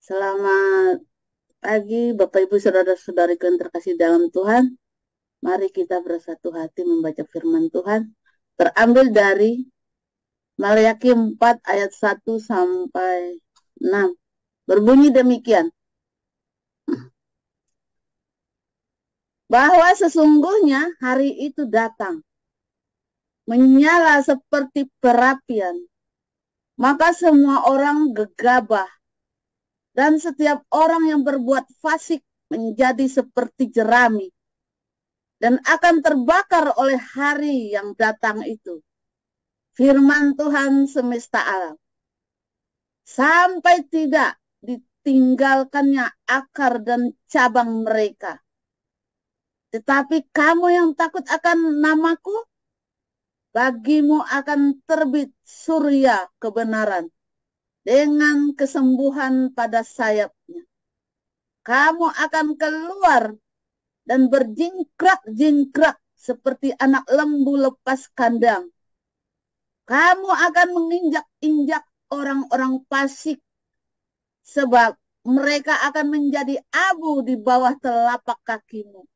Selamat pagi Bapak Ibu Saudara-saudariku yang terkasih dalam Tuhan. Mari kita bersatu hati membaca firman Tuhan. Terambil dari Maleakhi 4 ayat 1 sampai 6. Berbunyi demikian. Bahwa sesungguhnya hari itu datang, menyala seperti perapian. Maka semua orang gegabah, dan setiap orang yang berbuat fasik menjadi seperti jerami, dan akan terbakar oleh hari yang datang itu. Firman Tuhan semesta alam. Sampai tidak ditinggalkannya akar dan cabang mereka. Tetapi kamu yang takut akan namaku, bagimu akan terbit surya kebenaran dengan kesembuhan pada sayapnya. Kamu akan keluar dan berjingkrak-jingkrak seperti anak lembu lepas kandang. Kamu akan menginjak-injak orang-orang fasik, sebab mereka akan menjadi abu di bawah telapak kakimu.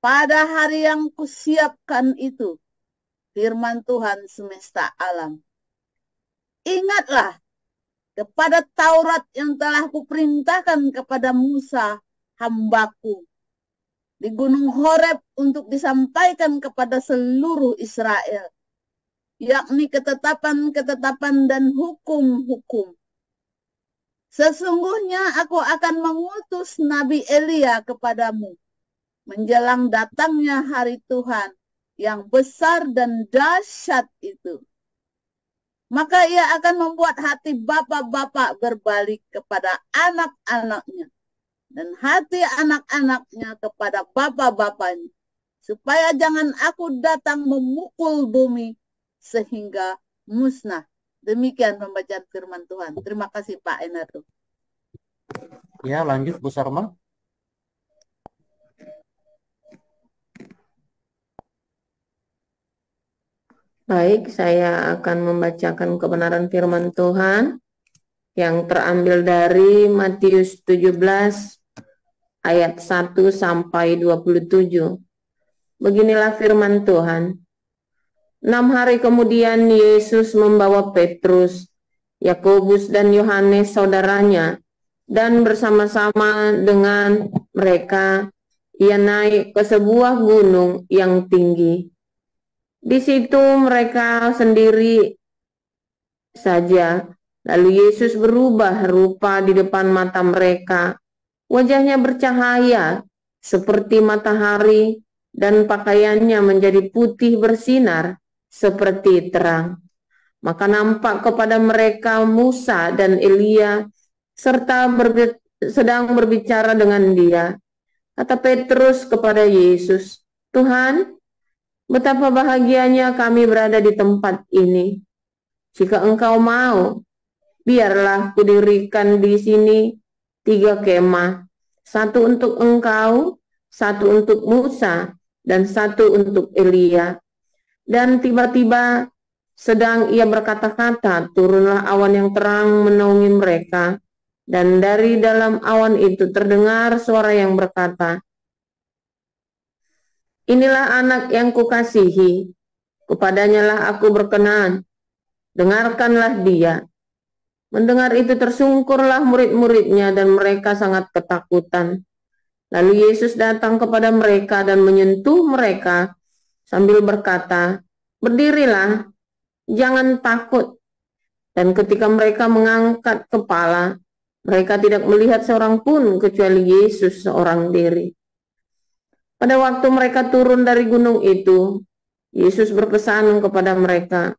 Pada hari yang kusiapkan itu, firman Tuhan semesta alam. Ingatlah kepada Taurat yang telah kuperintahkan kepada Musa, hambaku, di Gunung Horeb untuk disampaikan kepada seluruh Israel, yakni ketetapan-ketetapan dan hukum-hukum. Sesungguhnya aku akan mengutus Nabi Elia kepadamu menjelang datangnya hari Tuhan yang besar dan dahsyat itu. Maka ia akan membuat hati bapak-bapak berbalik kepada anak-anaknya, dan hati anak-anaknya kepada bapak-bapaknya, supaya jangan aku datang memukul bumi sehingga musnah. Demikian pembacaan firman Tuhan. Terima kasih Pak Enato. Ya, lanjut Bu Sarma. Baik, saya akan membacakan kebenaran firman Tuhan yang terambil dari Matius 17 ayat 1 sampai 27. Beginilah firman Tuhan. 6 hari kemudian Yesus membawa Petrus, Yakobus dan Yohanes saudaranya, dan bersama-sama dengan mereka ia naik ke sebuah gunung yang tinggi. Di situ mereka sendiri saja. Lalu Yesus berubah rupa di depan mata mereka. Wajahnya bercahaya seperti matahari dan pakaiannya menjadi putih bersinar seperti terang. Maka nampak kepada mereka Musa dan Elia serta sedang berbicara dengan dia. Kata Petrus kepada Yesus, Tuhan, betapa bahagianya kami berada di tempat ini. Jika engkau mau, biarlah kudirikan di sini 3 kemah, 1 untuk engkau, 1 untuk Musa, dan 1 untuk Elia. Dan tiba-tiba sedang ia berkata-kata, turunlah awan yang terang menaungi mereka, dan dari dalam awan itu terdengar suara yang berkata, inilah anak yang kukasihi, kepadanya lah aku berkenan, dengarkanlah dia. Mendengar itu tersungkurlah murid-muridnya dan mereka sangat ketakutan. Lalu Yesus datang kepada mereka dan menyentuh mereka sambil berkata, berdirilah, jangan takut. Dan ketika mereka mengangkat kepala, mereka tidak melihat seorang pun kecuali Yesus seorang diri. Pada waktu mereka turun dari gunung itu, Yesus berpesan kepada mereka,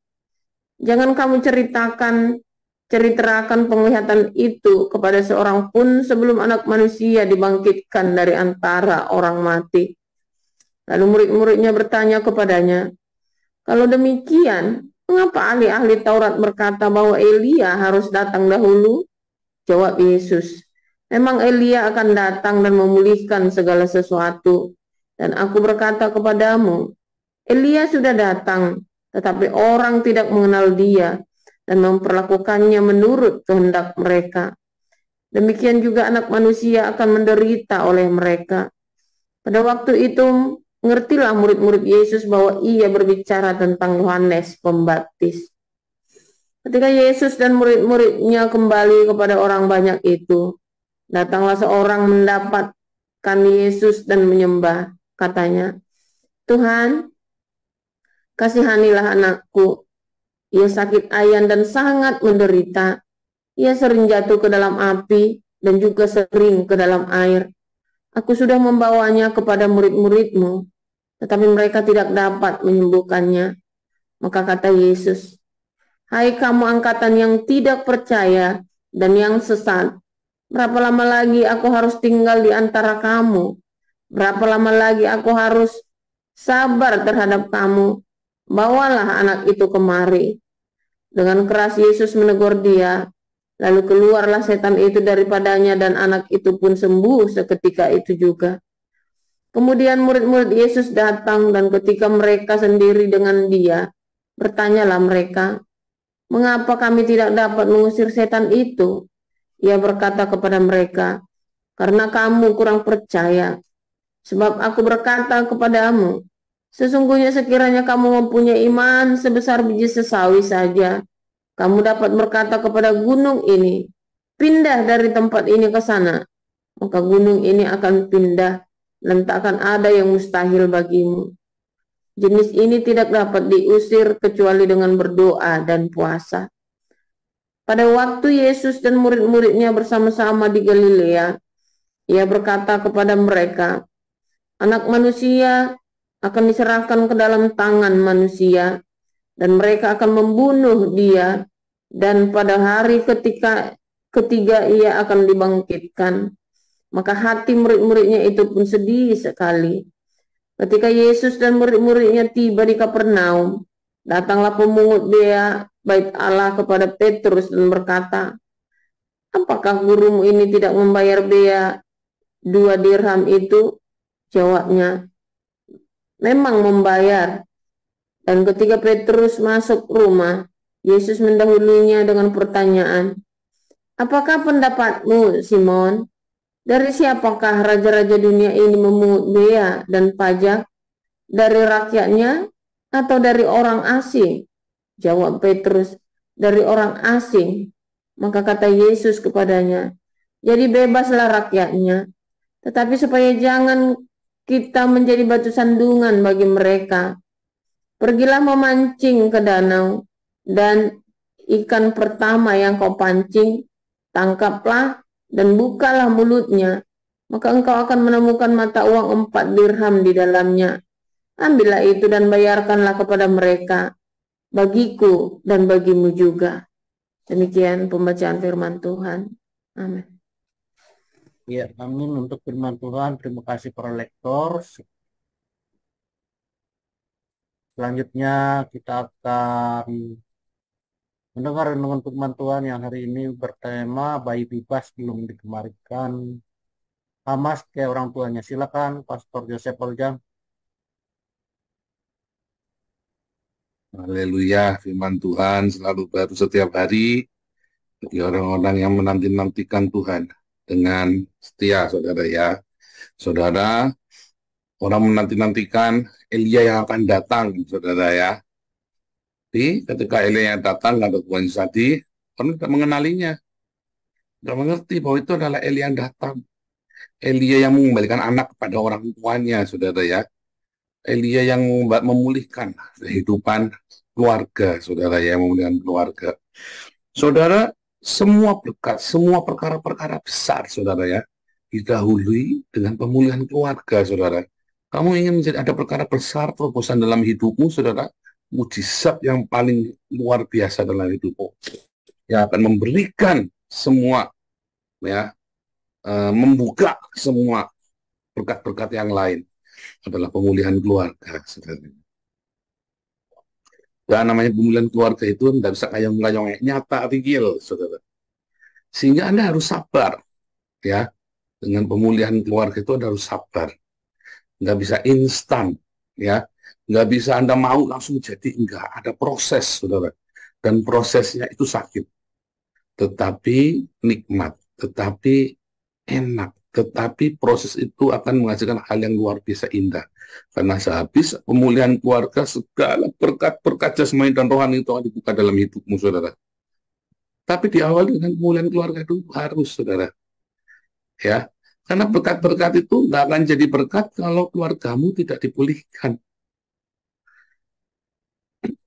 jangan kamu ceritakan penglihatan itu kepada seorang pun sebelum Anak Manusia dibangkitkan dari antara orang mati. Lalu murid-muridnya bertanya kepadanya, kalau demikian, mengapa ahli-ahli Taurat berkata bahwa Elia harus datang dahulu? Jawab Yesus, memang Elia akan datang dan memulihkan segala sesuatu. Dan aku berkata kepadamu, Elia sudah datang, tetapi orang tidak mengenal dia dan memperlakukannya menurut kehendak mereka. Demikian juga Anak Manusia akan menderita oleh mereka. Pada waktu itu, mengertilah murid-murid Yesus bahwa ia berbicara tentang Yohanes Pembaptis. Ketika Yesus dan murid-muridnya kembali kepada orang banyak itu, datanglah seorang mendapatkan Yesus dan menyembah. Katanya, "Tuhan, kasihanilah anakku. Ia sakit ayan dan sangat menderita. Ia sering jatuh ke dalam api dan juga sering ke dalam air. Aku sudah membawanya kepada murid-murid-Mu, tetapi mereka tidak dapat menyembuhkannya." Maka kata Yesus, "Hai kamu angkatan yang tidak percaya dan yang sesat, berapa lama lagi aku harus tinggal di antara kamu? Berapa lama lagi aku harus sabar terhadap kamu? Bawalah anak itu kemari." Dengan keras Yesus menegur dia, lalu keluarlah setan itu daripadanya dan anak itu pun sembuh seketika itu juga. Kemudian murid-murid Yesus datang dan ketika mereka sendiri dengan dia, bertanyalah mereka, "Mengapa kami tidak dapat mengusir setan itu?" Ia berkata kepada mereka, "Karena kamu kurang percaya. Sebab aku berkata kepadamu, sesungguhnya sekiranya kamu mempunyai iman sebesar biji sesawi saja, kamu dapat berkata kepada gunung ini, pindah dari tempat ini ke sana, maka gunung ini akan pindah dan tak akan ada yang mustahil bagimu. Jenis ini tidak dapat diusir kecuali dengan berdoa dan puasa." Pada waktu Yesus dan murid-muridnya bersama-sama di Galilea, ia berkata kepada mereka, "Anak Manusia akan diserahkan ke dalam tangan manusia, dan mereka akan membunuh dia, dan pada hari ketiga ia akan dibangkitkan." Maka hati murid-muridnya itu pun sedih sekali. Ketika Yesus dan murid-muridnya tiba di Kapernaum, datanglah pemungut bea bait Allah kepada Petrus dan berkata, "Apakah gurumu ini tidak membayar bea 2 dirham itu?" Jawabnya, "Memang membayar." Dan ketika Petrus masuk rumah, Yesus mendahulunya dengan pertanyaan, "Apakah pendapatmu, Simon? Dari siapakah raja-raja dunia ini memungut bea dan pajak? Dari rakyatnya atau dari orang asing?" Jawab Petrus, "Dari orang asing." Maka kata Yesus kepadanya, "Jadi bebaslah rakyatnya. Tetapi supaya jangan kita menjadi batu sandungan bagi mereka, pergilah memancing ke danau, dan ikan pertama yang kau pancing, tangkaplah dan bukalah mulutnya, maka engkau akan menemukan mata uang 4 dirham di dalamnya. Ambillah itu dan bayarkanlah kepada mereka, bagiku dan bagimu juga." Demikian pembacaan firman Tuhan. Amin. Ya, amin untuk firman Tuhan. Terima kasih para lektor. Selanjutnya kita akan mendengar renungan firman Tuhan yang hari ini bertema bayi bebas belum dikemarikan. Hamas ke orang tuanya. Silakan Pastor Joseph Oljam. Haleluya, firman Tuhan selalu baru setiap hari bagi orang-orang yang menanti-nantikan Tuhan dengan setia, saudara ya. Saudara, orang menanti-nantikan Elia yang akan datang, saudara ya. Jadi ketika Elia yang datang, kata Tuhan tadi, orang tidak mengenalinya. Tidak mengerti bahwa itu adalah Elia yang datang. Elia yang mengembalikan anak kepada orang tuanya, saudara ya. Elia yang memulihkan kehidupan keluarga, saudara ya, memulihkan keluarga. Saudara, semua berkat, semua perkara-perkara besar, saudara ya, didahului dengan pemulihan keluarga, saudara. Kamu ingin menjadi ada perkara besar, terobosan dalam hidupmu, saudara, mujizat yang paling luar biasa dalam hidupmu, yang akan memberikan semua, ya, membuka semua berkat-berkat yang lain adalah pemulihan keluarga, saudara. Dan namanya pemulihan keluarga itu tidak bisa kayang-kayang, nyata, real, saudara. Sehingga Anda harus sabar, ya. Dengan pemulihan keluarga itu Anda harus sabar. Nggak bisa instan, ya. Nggak bisa Anda mau langsung jadi, enggak. Ada proses, saudara. Dan prosesnya itu sakit. Tetapi nikmat, tetapi enak. Tetapi proses itu akan menghasilkan hal yang luar biasa indah. Karena sehabis pemulihan keluarga, segala berkat-berkat jasmani dan rohani itu akan dibuka dalam hidupmu, saudara. Tapi diawali dengan pemulihan keluarga itu harus, saudara. Ya, karena berkat-berkat itu nggak akan jadi berkat kalau keluargamu tidak dipulihkan.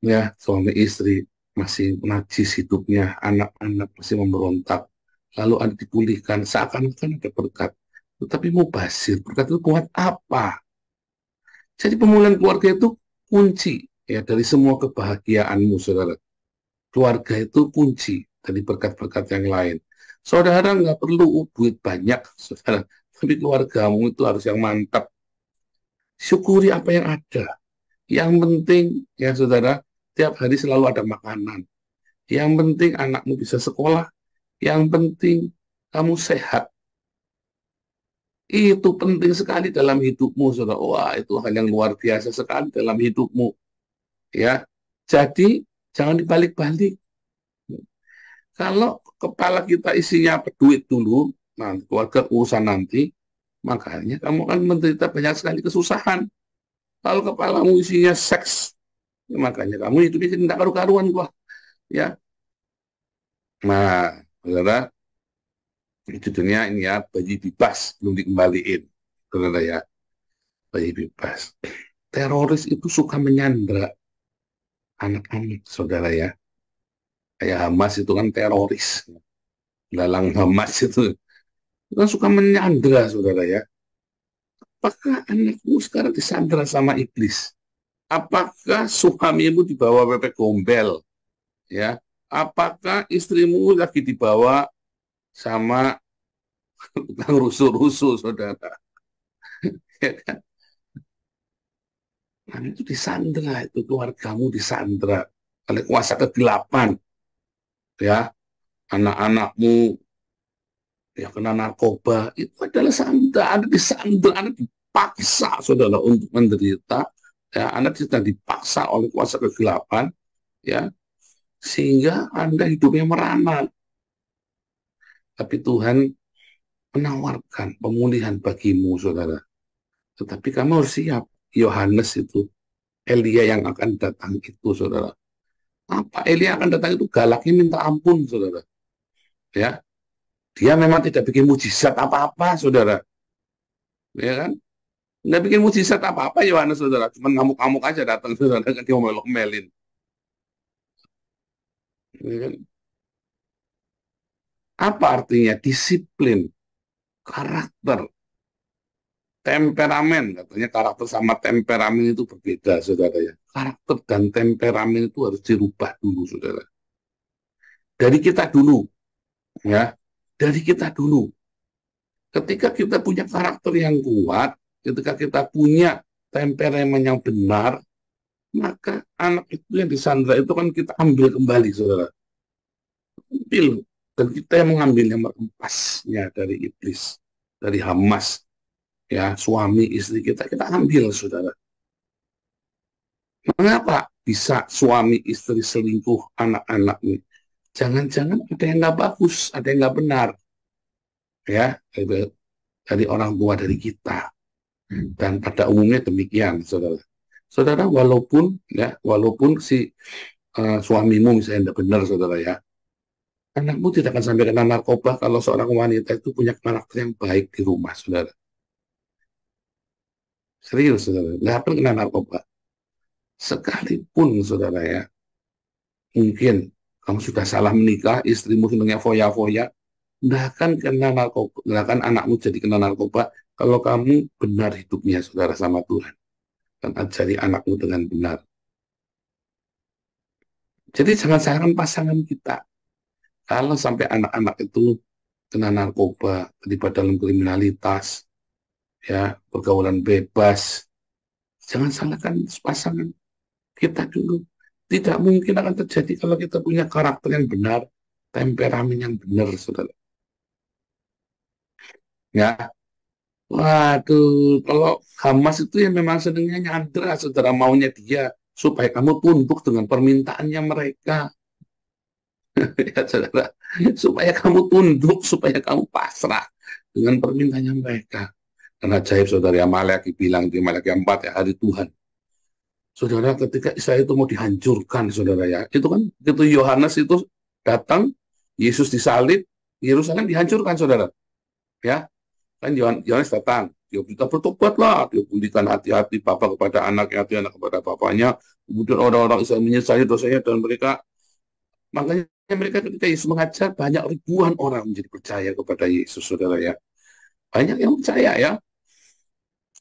Ya, suami istri masih najis hidupnya, anak-anak masih memberontak, lalu ada dipulihkan, seakan-akan ada berkat. Tetapi mubazir, berkat itu buat apa? Jadi pemulihan keluarga itu kunci ya dari semua kebahagiaanmu, saudara. Keluarga itu kunci dari berkat-berkat yang lain. Saudara nggak perlu duit banyak, saudara, tapi keluargamu itu harus yang mantap. Syukuri apa yang ada. Yang penting ya saudara, tiap hari selalu ada makanan. Yang penting anakmu bisa sekolah. Yang penting kamu sehat. Itu penting sekali dalam hidupmu, saudara. Wah, itu hal yang luar biasa sekali dalam hidupmu. Ya, jadi jangan dibalik-balik. Kalau kepala kita isinya duit dulu, nah keluarga urusan nanti, makanya kamu akan menderita banyak sekali kesusahan. Kalau kepalamu isinya seks, ya makanya kamu hidupnya tidak karu-karuan, wah. Ya, nah, saudara. Judulnya ini ya, bayi bebas belum dikembaliin, saudara ya, bayi bebas. Teroris itu suka menyandra anak-anak, saudara ya. Kayak Hamas itu kan teroris, dalang Hamas itu kan suka menyandra, saudara ya. Apakah anakmu sekarang disandra sama iblis? Apakah suamimu dibawa pepek gombel? Ya, apakah istrimu lagi dibawa sama tukang rusuh-rusuh, saudara? Ya kan? Nah, itu disandra, itu keluargamu disandra oleh kuasa kegelapan. Ya, anak-anakmu ya kena narkoba, itu adalah sandra, Anda disandra, Anda dipaksa, saudara, untuk menderita. Ya, Anda sedang dipaksa oleh kuasa kegelapan, ya, sehingga Anda hidupnya merana. Tapi Tuhan menawarkan pemulihan bagimu, saudara. Tetapi kamu harus siap. Yohanes itu, Elia yang akan datang itu, saudara. Apa Elia akan datang itu? Galaknya minta ampun, saudara. Ya, dia memang tidak bikin mujizat apa-apa, saudara. Ya kan? Nggak bikin mujizat apa-apa Yohanes, saudara. Cuma ngamuk-ngamuk aja datang, saudara. Kan dia melok-melin. Ya kan? Apa artinya? Disiplin, karakter, temperamen. Katanya karakter sama temperamen itu berbeda, saudara ya. Karakter dan temperamen itu harus dirubah dulu, saudara. Dari kita dulu, ya. Dari kita dulu. Ketika kita punya karakter yang kuat, ketika kita punya temperamen yang benar, maka anak itu yang disandra itu kan kita ambil kembali, saudara. Ambil. Dan kita yang mengambilnya, merempasnya dari iblis, dari Hamas, ya, suami istri kita ambil, saudara. Mengapa bisa suami istri selingkuh anak-anak ini? Jangan-jangan ada yang nggak bagus, ada yang nggak benar, ya, dari orang tua dari kita. Dan pada umumnya demikian, saudara. Saudara, walaupun si suamimu misalnya tidak benar, saudara ya, anakmu tidak akan sampai kena narkoba kalau seorang wanita itu punya karakter yang baik di rumah, saudara. Serius, saudara, nggak akan kena narkoba. Sekalipun, saudara ya, mungkin kamu sudah salah menikah, istrimu senangnya foya-foya, nggak akan kena narkoba, nggak akan anakmu jadi kena narkoba kalau kamu benar hidupnya, saudara, sama Tuhan. Dan ajari anakmu dengan benar. Jadi jangan salahkan pasangan kita. Kalau sampai anak-anak itu kena narkoba, terlibat dalam kriminalitas, ya, pergaulan bebas, jangan salahkan pasangan kita dulu. Tidak mungkin akan terjadi kalau kita punya karakter yang benar, temperamen yang benar, saudara. Ya, waduh, kalau Hamas itu ya memang senangnya nyandra, saudara, maunya dia supaya kamu tunduk dengan permintaannya mereka. Ya, saudara, supaya kamu tunduk, supaya kamu pasrah dengan permintaannya mereka. Karena ajaib, saudara, ya, Maleakhi bilang di Maleakhi 4, ya, hari Tuhan. Saudara, ketika Israel itu mau dihancurkan, saudara, ya, itu kan, itu Yohanes itu datang, Yesus disalib, Yerusalem dihancurkan, saudara. Ya, kan Yohanes datang, dia berita bertobatlah, dia pulihkan hati-hati bapak kepada anaknya, hati anak kepada bapaknya. Kemudian orang-orang Israel menyesali dosanya dan makanya mereka ketika Yesus mengajar, banyak ribuan orang menjadi percaya kepada Yesus, saudara, ya. Banyak yang percaya, ya.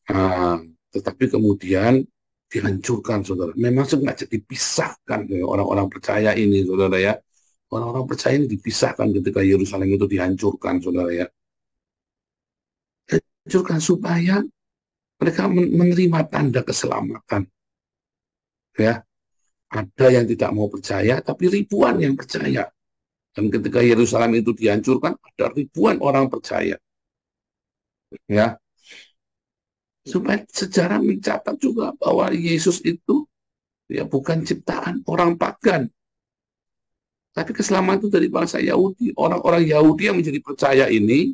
Nah, tetapi kemudian dihancurkan, saudara. Memang sengaja dipisahkan, ya, orang-orang percaya ini, saudara, ya. Orang-orang percaya ini dipisahkan ketika Yerusalem itu dihancurkan, saudara, ya. Dihancurkan supaya mereka menerima tanda keselamatan. Ya, ada yang tidak mau percaya, tapi ribuan yang percaya. Dan ketika Yerusalem itu dihancurkan, ada ribuan orang percaya. Ya, supaya sejarah mencatat juga bahwa Yesus itu, ya, bukan ciptaan orang pagan, tapi keselamatan itu dari bangsa Yahudi. Orang-orang Yahudi yang menjadi percaya ini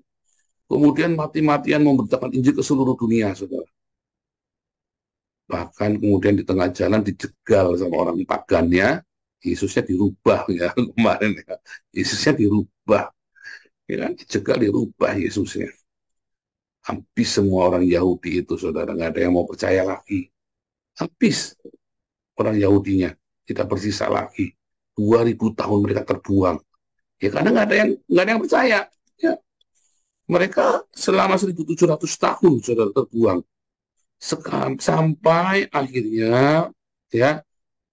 kemudian mati-matian memberitakan Injil ke seluruh dunia, saudara. Bahkan kemudian di tengah jalan dijegal sama orang pagannya, Yesusnya dirubah, ya, kemarin, ya. Yesusnya dirubah, ya kan? Dijegal, dirubah Yesusnya. Habis semua orang Yahudi itu, saudara, nggak ada yang mau percaya lagi. Habis orang Yahudinya, tidak bersisa lagi. 2000 tahun mereka terbuang. Ya karena nggak ada yang percaya. Ya. Mereka selama 1700 tahun, saudara, terbuang. Sampai akhirnya, ya,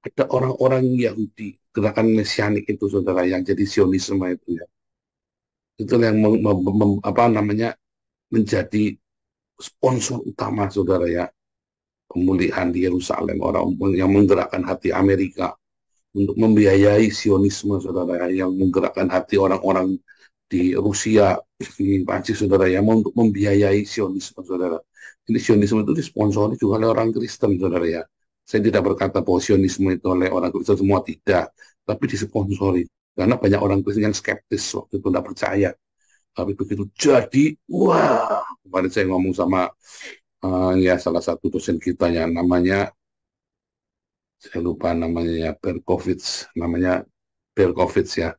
ada orang-orang Yahudi, gerakan mesianik itu, saudara, yang jadi Zionisme itu, ya. Itu yang menjadi sponsor utama, saudara, ya, pemulihan di Yerusalem, orang yang menggerakkan hati Amerika untuk membiayai Zionisme, saudara, yang menggerakkan hati orang-orang di Rusia, di Prancis, saudara, yang untuk membiayai Zionisme, saudara. Ini Zionisme itu disponsori juga oleh orang Kristen, saudara, ya. Saya tidak berkata bahwa Zionisme itu oleh orang Kristen semua, tidak, tapi disponsori karena banyak orang Kristen yang skeptis waktu itu, tidak percaya. Tapi begitu jadi, wah, kemarin saya ngomong sama ya salah satu dosen kita yang namanya, saya lupa namanya, Berkowitz, namanya Berkowitz, ya,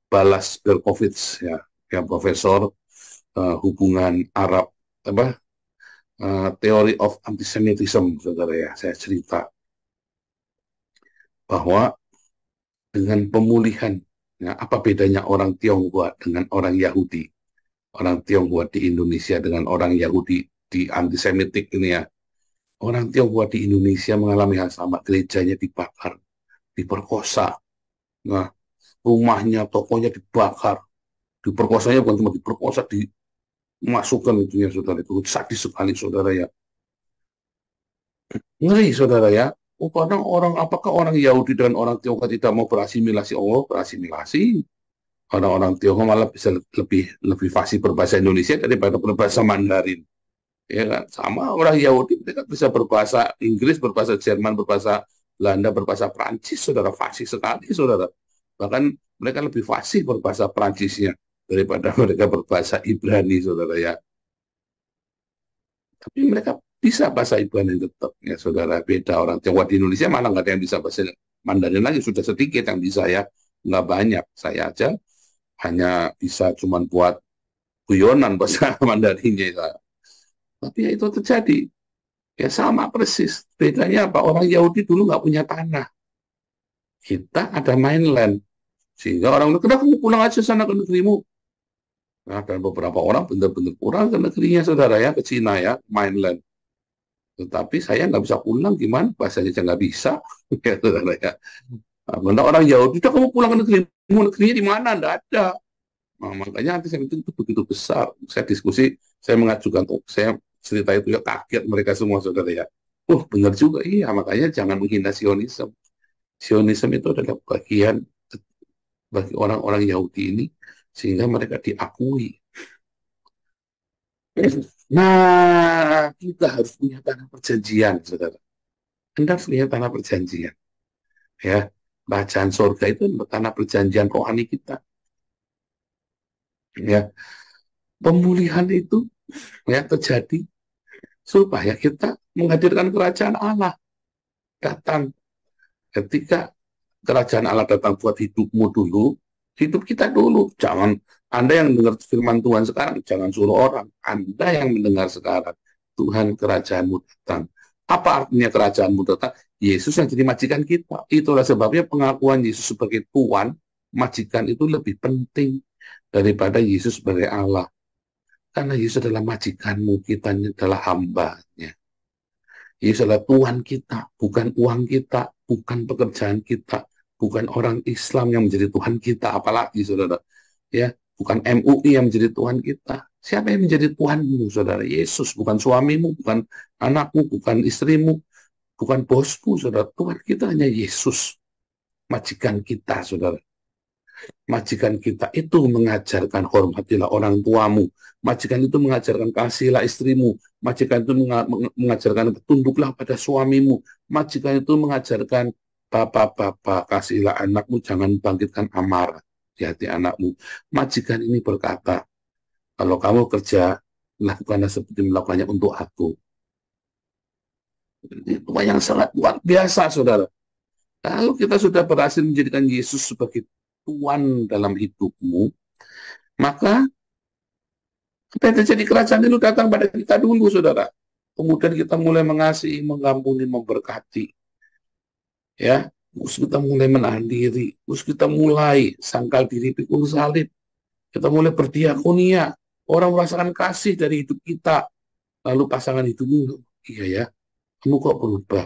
Balas Berkowitz, ya, yang profesor hubungan Arab, teori of antisemitism, saudara, ya. Saya cerita bahwa dengan pemulihan, ya, apa bedanya orang Tionghoa dengan orang Yahudi? Orang Tionghoa di Indonesia dengan orang Yahudi di antisemitik ini, ya. Orang Tionghoa di Indonesia mengalami hal sama, gerejanya dibakar, diperkosa, nah, rumahnya, tokonya dibakar, diperkosanya bukan cuma diperkosa, dimasukkan itunya, saudara, itu sadis sekali, saudara, ya. Ngeri, saudara, ya. Kadang apakah orang Yahudi dan orang Tionghoa tidak mau berasimilasi? Oh, berasimilasi. Orang-orang Tionghoa malah bisa lebih fasih berbahasa Indonesia daripada berbahasa Mandarin. Ya kan? Sama orang Yahudi, mereka bisa berbahasa Inggris, berbahasa Jerman, berbahasa Belanda, berbahasa Prancis, saudara, fasih sekali, saudara. Bahkan mereka lebih fasih berbahasa Prancisnya daripada mereka berbahasa Ibrani, saudara, ya. Tapi mereka bisa bahasa Ibrani tetap, ya, saudara. Beda orang Tionghoa di Indonesia malah nggak ada yang bisa bahasa Mandarin lagi, sudah sedikit yang bisa, ya, nggak banyak. Saya aja hanya bisa cuman buat guyonan bahasa Mandarinnya, ya. Tapi ya itu terjadi, ya, sama persis. Bedanya apa? Orang Yahudi dulu nggak punya tanah, kita ada mainland, sehingga orang bilang, kenapa kamu pulang aja sana ke negerimu? Nah, dan beberapa orang benar-benar pulang ke negerinya, saudara, ya, ke Cina, ya, mainland. Tetapi saya nggak bisa pulang, gimana? Bahasanya saya nggak bisa, ya, saudara, ya. Nah, orang Yahudi, udah kamu pulang ke negerimu, negerinya di mana? Nggak ada. Nah, makanya antisemitisme itu begitu besar. Saya diskusi, saya mengajukan, saya cerita itu, ya, kaget mereka semua, saudara, ya. Benar juga, iya, makanya jangan menghina Zionisme. Zionisme itu adalah bagian bagi orang-orang Yahudi ini, sehingga mereka diakui. Nah, kita harus punya tanah perjanjian, saudara. Anda harus punya tanah perjanjian, ya. Bacaan surga itu tanah perjanjian rohani kita. Ya, pemulihan itu ya terjadi supaya kita menghadirkan kerajaan Allah datang. Ketika kerajaan Allah datang buat hidupmu dulu, hidup kita dulu. Jangan Anda yang mendengar firman Tuhan sekarang, jangan suruh orang. Anda yang mendengar sekarang, Tuhan kerajaanmu datang. Apa artinya kerajaanmu datang? Yesus yang jadi majikan kita. Itulah sebabnya pengakuan Yesus sebagai Tuhan, majikan itu lebih penting daripada Yesus sebagai Allah. Karena Yesus adalah majikanmu, kita adalah hambanya. Yesus adalah Tuhan kita, bukan uang kita, bukan pekerjaan kita, bukan orang Islam yang menjadi Tuhan kita, apalagi saudara. Ya, bukan MUI yang menjadi Tuhan kita. Siapa yang menjadi Tuhanmu, saudara? Yesus, bukan suamimu, bukan anakmu, bukan istrimu, bukan bosmu, saudara. Tuhan kita hanya Yesus, majikan kita, saudara. Majikan kita itu mengajarkan hormatilah orang tuamu. Majikan itu mengajarkan kasihilah istrimu. Majikan itu mengajarkan tunduklah pada suamimu. Majikan itu mengajarkan bapak-bapak kasihilah anakmu, jangan bangkitkan amarah di hati anakmu. Majikan ini berkata, kalau kamu kerja, lakukanlah seperti melakukannya untuk aku. Itu yang sangat luar biasa, saudara. Kalau kita sudah berhasil menjadikan Yesus sebagai Tuhan dalam hidupmu, maka apa yang terjadi, kerajaan itu datang pada kita dulu, saudara. Kemudian kita mulai mengasihi, mengampuni, memberkati. Ya, terus kita mulai menahan diri, terus kita mulai sangkal diri pikul salib. Kita mulai berdiakonia. Orang merasakan kasih dari hidup kita. Lalu pasangan hidupmu, iya ya, kamu kok berubah?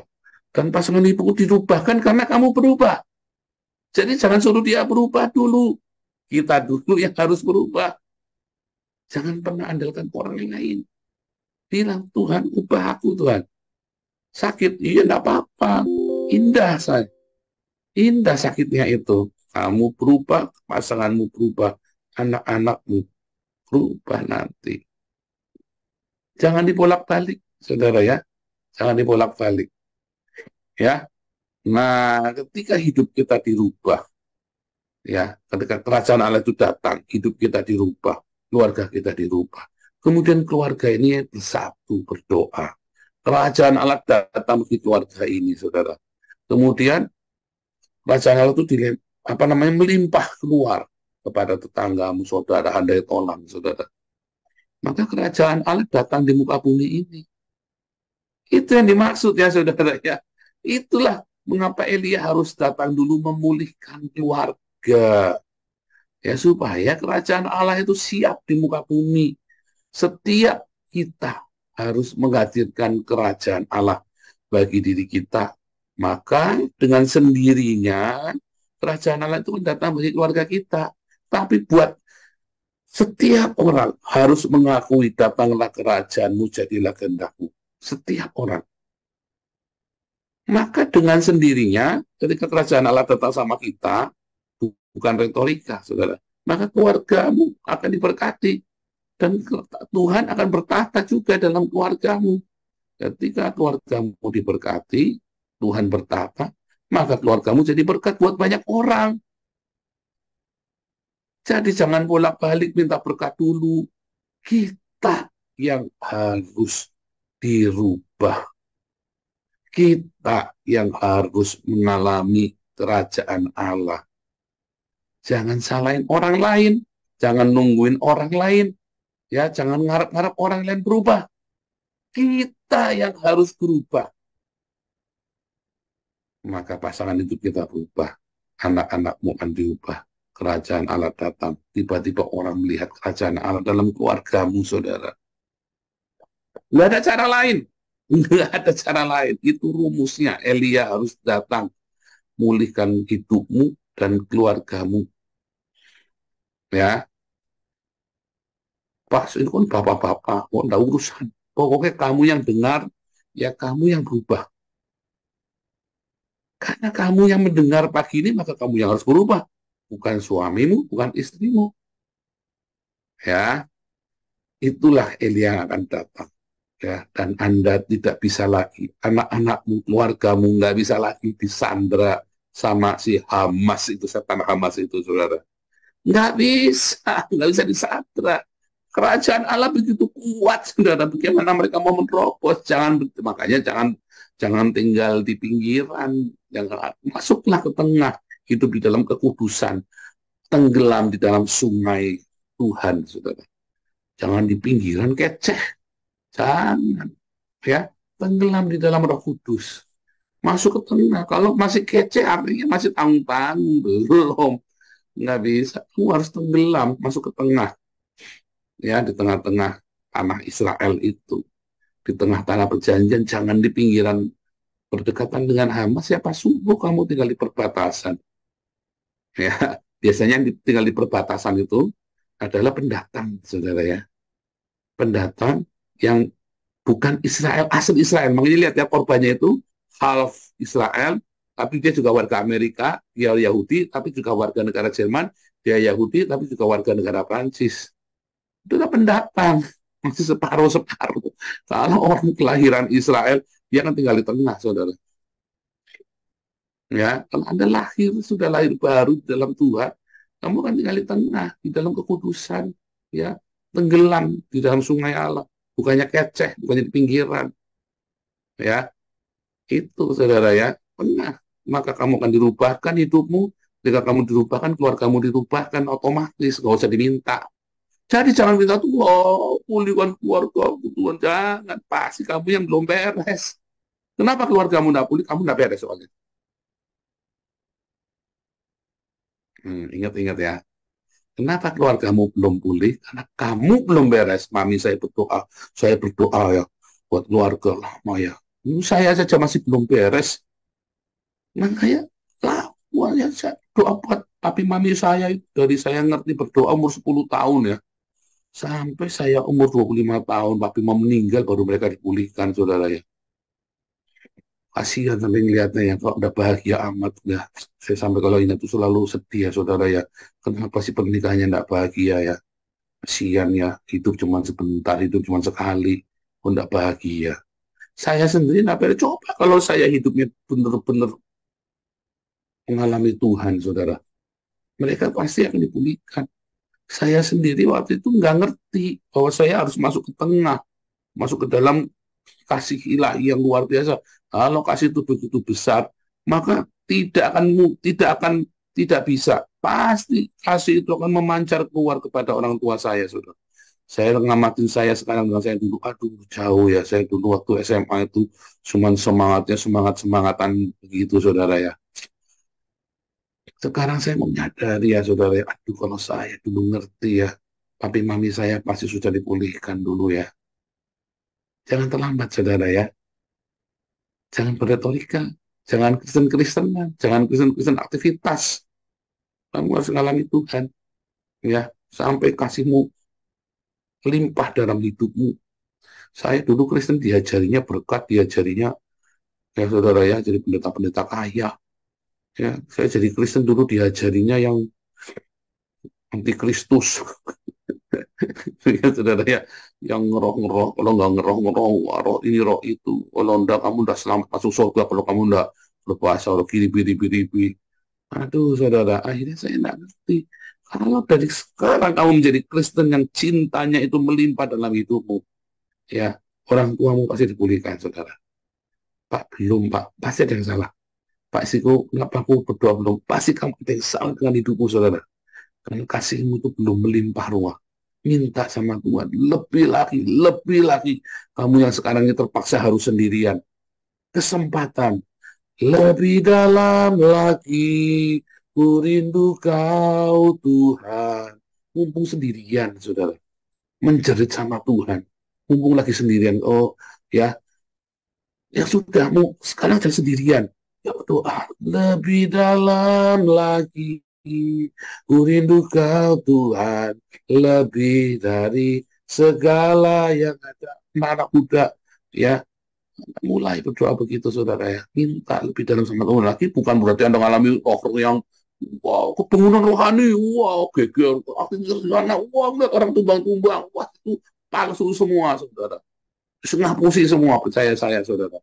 Dan pasangan hidupmu dirubahkan karena kamu berubah. Jadi jangan suruh dia berubah dulu. Kita dulu yang harus berubah. Jangan pernah andalkan orang yang lain. Bilang, Tuhan, ubah aku, Tuhan. Sakit, iya enggak apa-apa. Indah, saya. Indah sakitnya itu. Kamu berubah, pasanganmu berubah, anak-anakmu berubah nanti. Jangan dibolak-balik, saudara ya. Jangan dibolak-balik. Ya. Nah, ketika hidup kita dirubah, ya, ketika kerajaan Allah itu datang, hidup kita dirubah, keluarga kita dirubah. Kemudian keluarga ini bersatu, berdoa. Kerajaan Allah datang di keluarga ini, saudara. Kemudian kerajaan Allah itu melimpah keluar kepada tetanggamu, saudara, handai tolang, saudara. Maka kerajaan Allah datang di muka bumi ini. Itu yang dimaksud ya, saudara ya. Itulah mengapa Elia harus datang dulu memulihkan keluarga. Ya, supaya kerajaan Allah itu siap di muka bumi. Setiap kita harus menghadirkan kerajaan Allah bagi diri kita. Maka dengan sendirinya kerajaan Allah itu datang bagi keluarga kita. Tapi buat setiap orang harus mengakui, datanglah kerajaanmu, jadilah kehendakmu. Setiap orang. Maka dengan sendirinya, ketika kerajaan Allah datang sama kita, bukan retorika, saudara, maka keluargamu akan diberkati. Dan Tuhan akan bertata juga dalam keluargamu. Ketika keluargamu diberkati, Tuhan bertata, maka keluargamu jadi berkat buat banyak orang. Jadi jangan bolak-balik minta berkat dulu. Kita yang harus dirubah. Kita yang harus mengalami kerajaan Allah. Jangan salahin orang lain. Jangan nungguin orang lain. Ya, jangan ngarep-ngarep orang lain berubah. Kita yang harus berubah. Maka pasangan itu kita berubah. Anak-anakmu akan diubah. Kerajaan Allah datang. Tiba-tiba orang melihat kerajaan Allah dalam keluargamu, saudara. Nggak ada cara lain. Nggak ada cara lain. Itu rumusnya. Elia harus datang. Mulihkan hidupmu dan keluargamu. Ya. Pak, ini kan bapak-bapak. Kok enggak urusan. Pokoknya kamu yang dengar, ya kamu yang berubah. Karena kamu yang mendengar pagi ini, maka kamu yang harus berubah. Bukan suamimu, bukan istrimu. Ya, itulah Elia yang akan datang. Ya, dan Anda tidak bisa lagi, anak-anakmu, keluargamu nggak bisa lagi disandra, sama si Hamas itu, setan Hamas itu, saudara. Nggak bisa disandra. Kerajaan Allah begitu kuat, saudara. Bagaimana mereka mau menerobos? Makanya jangan tinggal di pinggiran, jangan masuklah ke tengah, hidup di dalam kekudusan, tenggelam di dalam sungai Tuhan, saudara. Jangan di pinggiran keceh, jangan, ya, tenggelam di dalam Roh Kudus. Masuk ke tengah. Kalau masih keceh artinya masih tanggung-tanggung, belum, nggak bisa. Kamu harus tenggelam, masuk ke tengah, ya, di tengah-tengah tanah Israel itu, di tengah tanah perjanjian. Jangan di pinggiran berdekatan dengan Hamas. Siapa subuh kamu tinggal di perbatasan, ya. Biasanya yang tinggal di perbatasan itu adalah pendatang, saudara, ya, pendatang yang bukan Israel, asli Israel. Makanya lihat ya, korbannya itu half Israel, tapi dia juga warga Amerika, dia Yahudi, tapi juga warga negara Jerman, dia Yahudi, tapi juga warga negara Prancis. Itu adalah pendatang, masih separuh-separuh. Kalau orang kelahiran Israel, dia kan tinggal di tengah, saudara. Ya, kalau Anda sudah lahir baru di dalam Tuhan, kamu kan tinggal di tengah, di dalam kekudusan, ya, tenggelam di dalam sungai Allah, bukannya keceh, bukannya di pinggiran, ya, itu, saudara, ya, tengah. Maka kamu akan dirubahkan hidupmu. Jika kamu dirubahkan, keluargamu dirubahkan otomatis, nggak usah diminta. Jadi jangan minta Tuhan, pulihkan keluarga, Tuhan, jangan. Pasti kamu yang belum beres. Kenapa keluargamu nggak pulih? Kamu nggak beres soalnya. Ingat-ingat ya. Kenapa keluargamu belum pulih? Karena kamu belum beres. Mami saya berdoa ya buat keluarga lama ya. Saya saja masih belum beres. Makanya lawannya saya doa buat papi mami saya itu. Dari saya ngerti berdoa umur 10 tahun ya. Sampai saya umur 25 tahun, papi mau meninggal baru mereka dipulihkan, saudara, ya. Kasihan sampai ngeliatnya ya, kok udah bahagia amat ya. Saya sampai kalau ingat itu selalu sedih ya, saudara, ya. Kenapa sih pernikahannya enggak bahagia ya? Kasihan ya, hidup cuma sebentar, hidup cuma sekali, kok enggak bahagia. Saya sendiri enggak pernah coba kalau saya hidupnya benar-benar mengalami Tuhan, saudara. Mereka pasti akan dipulihkan. Saya sendiri waktu itu nggak ngerti bahwa saya harus masuk ke tengah, masuk ke dalam kasih ilahi yang luar biasa. Kalau kasih itu begitu besar, maka tidak bisa. Pasti kasih itu akan memancar keluar kepada orang tua saya, saudara. Saya ngamatin saya sekarang dengan saya dulu, aduh jauh ya. Saya dulu waktu SMA itu cuman semangat-semangatan begitu, saudara, ya. Sekarang saya mau menyadari ya, saudara, ya, aduh kalau saya dulu ngerti ya, papi mami saya pasti sudah dipulihkan dulu ya. Jangan terlambat, saudara, ya. Jangan berretorika, jangan Kristen-Kristenan, jangan Kristen-Kristen aktivitas. Kamu harus mengalami Tuhan, ya, sampai kasihmu limpah dalam hidupmu. Saya dulu Kristen diajarinya berkat, diajarinya, ya, saudara, ya, jadi pendeta-pendeta kaya. Ya, saya jadi Kristen dulu diajarinya yang antikristus. Ya, saudara, ya, yang ngeroh-ngeroh, kalau nggak ngeroh-ngeroh, roh ini roh itu, kalau enggak kamu udah selamat masuk surga, kalau kamu enggak berpuasa, roh kiri-biri-biri. Aduh, saudara, akhirnya saya enggak ngerti. Kalau dari sekarang kamu menjadi Kristen yang cintanya itu melimpah dalam hidupmu, ya, orang tuamu pasti dipulihkan, saudara. Pak, belum, Pak, pasti ada yang salah. Pak Siko, kenapa aku berdoa belum? Pasti kamu ada yang salah dengan hidupmu, saudara. Karena kasihmu itu belum melimpah ruah. Minta sama Tuhan, lebih lagi. Kamu yang sekarang ini terpaksa harus sendirian. Kesempatan, lebih dalam lagi, ku rindu kau Tuhan. Mumpung sendirian, saudara. Menjerit sama Tuhan. Mumpung lagi sendirian. Oh, ya. Ya sudah, sekarang jadi sendirian. Ya berdoa, lebih dalam lagi. Ku rindu kau Tuhan, lebih dari segala yang ada. Anak muda, ya, mulai berdoa begitu, saudara, ya. Minta lebih dalam sama Tuhan lagi. Bukan berarti Anda mengalami yang wow, kebangunan rohani, wow, geger, akhirnya, wow, orang tumbang-tumbang, wah, itu palsu semua, saudara. Setengah pusi semua, percaya saya, saudara.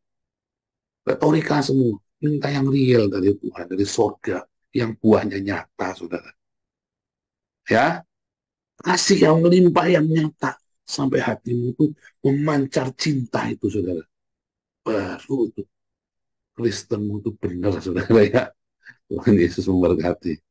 Retorika semua. Minta yang real dari Tuhan, dari surga, yang buahnya nyata, saudara. Ya, kasih yang melimpah, yang nyata, sampai hatimu itu memancar cinta itu, saudara. Baru itu Kristenmu itu benar, saudara ya. Tuhan Yesus memberkati.